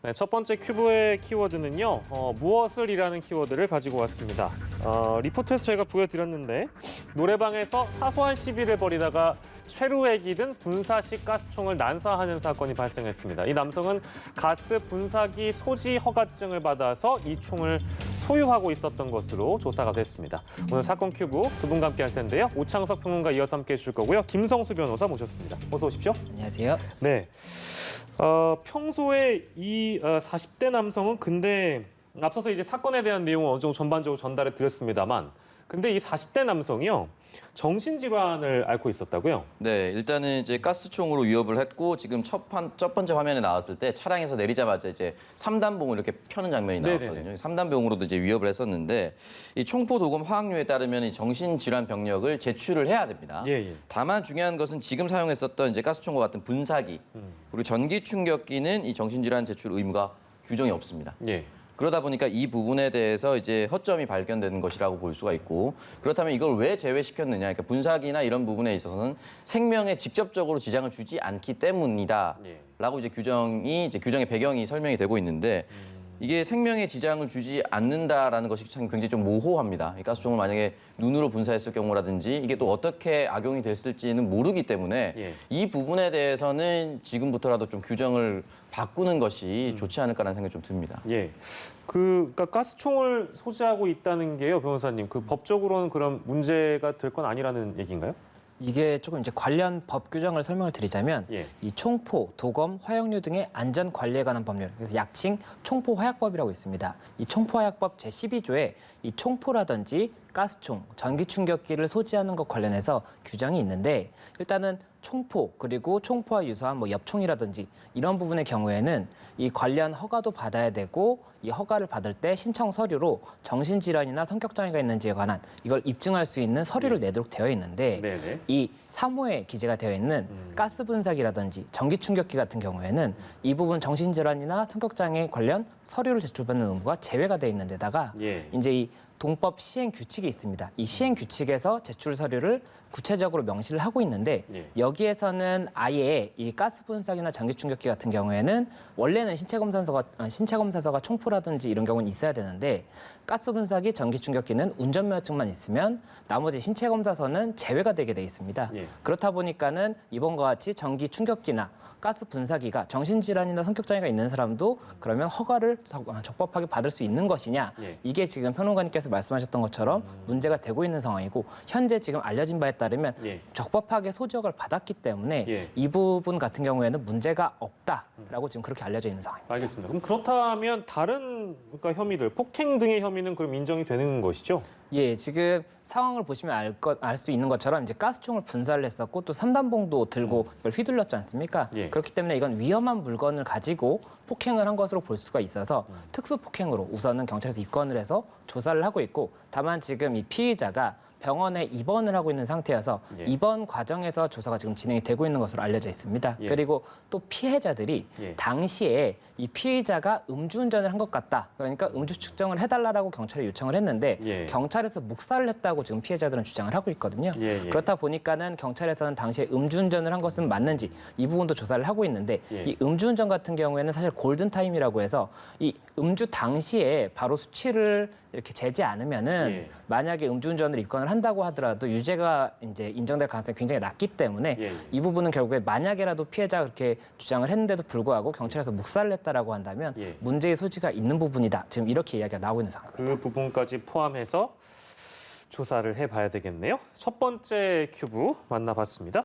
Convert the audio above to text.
네, 첫 번째 큐브의 키워드는요. 무엇을이라는 키워드를 가지고 왔습니다. 리포트에서 저희가 보여드렸는데 노래방에서 사소한 시비를 벌이다가 최루액이 든 분사식 가스총을 난사하는 사건이 발생했습니다. 이 남성은 가스 분사기 소지 허가증을 받아서 이 총을 소유하고 있었던 것으로 조사가 됐습니다. 오늘 사건 큐브 두 분과 함께 할 텐데요. 오창석 평론가 이어서 함께 해주실 거고요. 김성수 변호사 모셨습니다. 어서 오십시오. 안녕하세요. 네. 평소에 이 40대 남성은 근데 앞서서 이제 사건에 대한 내용을 어느 정도 전반적으로 전달해 드렸습니다만 근데 이 40대 남성이요. 정신질환을 앓고 있었다고요? 네, 일단은 이제 가스총으로 위협을 했고 지금 첫 번째 화면에 나왔을 때 차량에서 내리자마자 이제 3단봉을 이렇게 펴는 장면이 나왔거든요. 네네네. 3단봉으로도 이제 위협을 했었는데 이 총포 도금 화학류에 따르면 이 정신질환 병력을 제출을 해야 됩니다. 예. 다만 중요한 것은 지금 사용했었던 이제 가스총과 같은 분사기 그리고 전기 충격기는 이 정신질환 제출 의무가 규정이 없습니다. 예. 그러다 보니까 이 부분에 대해서 이제 허점이 발견되는 것이라고 볼 수가 있고 그렇다면 이걸 왜 제외시켰느냐 그러니까 분사기나 이런 부분에 있어서는 생명에 직접적으로 지장을 주지 않기 때문이다라고 이제 규정의 배경이 설명이 되고 있는데 이게 생명에 지장을 주지 않는다라는 것이 참 굉장히 좀 모호합니다. 이 가스총을 만약에 눈으로 분사했을 경우라든지 이게 또 어떻게 악용이 됐을지는 모르기 때문에 예. 이 부분에 대해서는 지금부터라도 좀 규정을 바꾸는 것이 좋지 않을까라는 생각이 좀 듭니다. 예. 그러니까 가스총을 소지하고 있다는 게요, 변호사님. 그 법적으로는 그럼 문제가 될 건 아니라는 얘기인가요? 이게 조금 이제 관련 법 규정을 설명을 드리자면 예. 이 총포, 도검, 화약류 등의 안전 관리에 관한 법률, 그래서 약칭 총포화약법이라고 있습니다. 이 총포화약법 제12조에 이 총포라든지 가스총, 전기충격기를 소지하는 것 관련해서 규정이 있는데 일단은 총포 그리고 총포와 유사한 뭐 엽총이라든지 이런 부분의 경우에는 이 관련 허가도 받아야 되고 이 허가를 받을 때 신청 서류로 정신질환이나 성격장애가 있는지에 관한 이걸 입증할 수 있는 서류를 내도록 되어 있는데 네네. 이 3호에 기재가 되어 있는 가스 분사기라든지 전기 충격기 같은 경우에는 이 부분 정신질환이나 성격장애 관련 서류를 제출받는 의무가 제외가 되어 있는 데다가 예. 이제 이 동법 시행 규칙이 있습니다. 이 시행 규칙에서 제출 서류를 구체적으로 명시를 하고 있는데 예. 여기에서는 아예 이 가스 분사기나 전기 충격기 같은 경우에는 원래는 신체 검사서가 총포라든지 이런 경우는 있어야 되는데 가스 분사기, 전기 충격기는 운전면허증만 있으면 나머지 신체 검사서는 제외가 되게 돼 있습니다. 예. 그렇다 보니까는 이번과 같이 전기 충격기나 가스 분사기가 정신질환이나 성격장애가 있는 사람도 그러면 허가를 적법하게 받을 수 있는 것이냐 예. 이게 지금 평론가님께서 말씀하셨던 것처럼 문제가 되고 있는 상황이고 현재 지금 알려진 바에 따르면 예. 적법하게 소지허가를 받았기 때문에 예. 이 부분 같은 경우에는 문제가 없다라고 지금 그렇게 알려져 있는 상황입니다. 알겠습니다. 그럼 그렇다면 다른 그러니까 혐의들, 폭행 등의 혐의는 그럼 인정이 되는 것이죠? 예, 지금 상황을 보시면 알 수 있는 것처럼 이제 가스총을 분사를 했었고 또 3단봉도 들고 이걸 휘둘렀지 않습니까? 예. 그렇기 때문에 이건 위험한 물건을 가지고 폭행을 한 것으로 볼 수가 있어서 특수 폭행으로 우선은 경찰에서 입건을 해서 조사를 하고 있고 다만 지금 이 피의자가 병원에 입원을 하고 있는 상태여서 예. 입원 과정에서 조사가 지금 진행이 되고 있는 것으로 알려져 있습니다. 예. 그리고 또 피해자들이 예. 당시에 이 피의자가 음주운전을 한 것 같다. 그러니까 음주 측정을 해달라고 경찰에 요청을 했는데 예. 경찰에서 묵살을 했다고 지금 피해자들은 주장을 하고 있거든요. 예. 그렇다 보니까는 경찰에서는 당시에 음주운전을 한 것은 맞는지 이 부분도 조사를 하고 있는데 예. 이 음주운전 같은 경우에는 사실 골든타임이라고 해서 이 음주 당시에 바로 수치를 이렇게 재지 않으면은 예. 만약에 음주운전을 입건을 한다고 하더라도 유죄가 이제 인정될 가능성이 굉장히 낮기 때문에 예. 이 부분은 결국에 만약에라도 피해자가 그렇게 주장을 했는데도 불구하고 경찰에서 묵살을 했다라고 한다면 예. 문제의 소지가 있는 부분이다. 지금 이렇게 이야기가 나오고 있는 상황입니다. 그 부분까지 포함해서 조사를 해봐야 되겠네요. 첫 번째 큐브 만나봤습니다.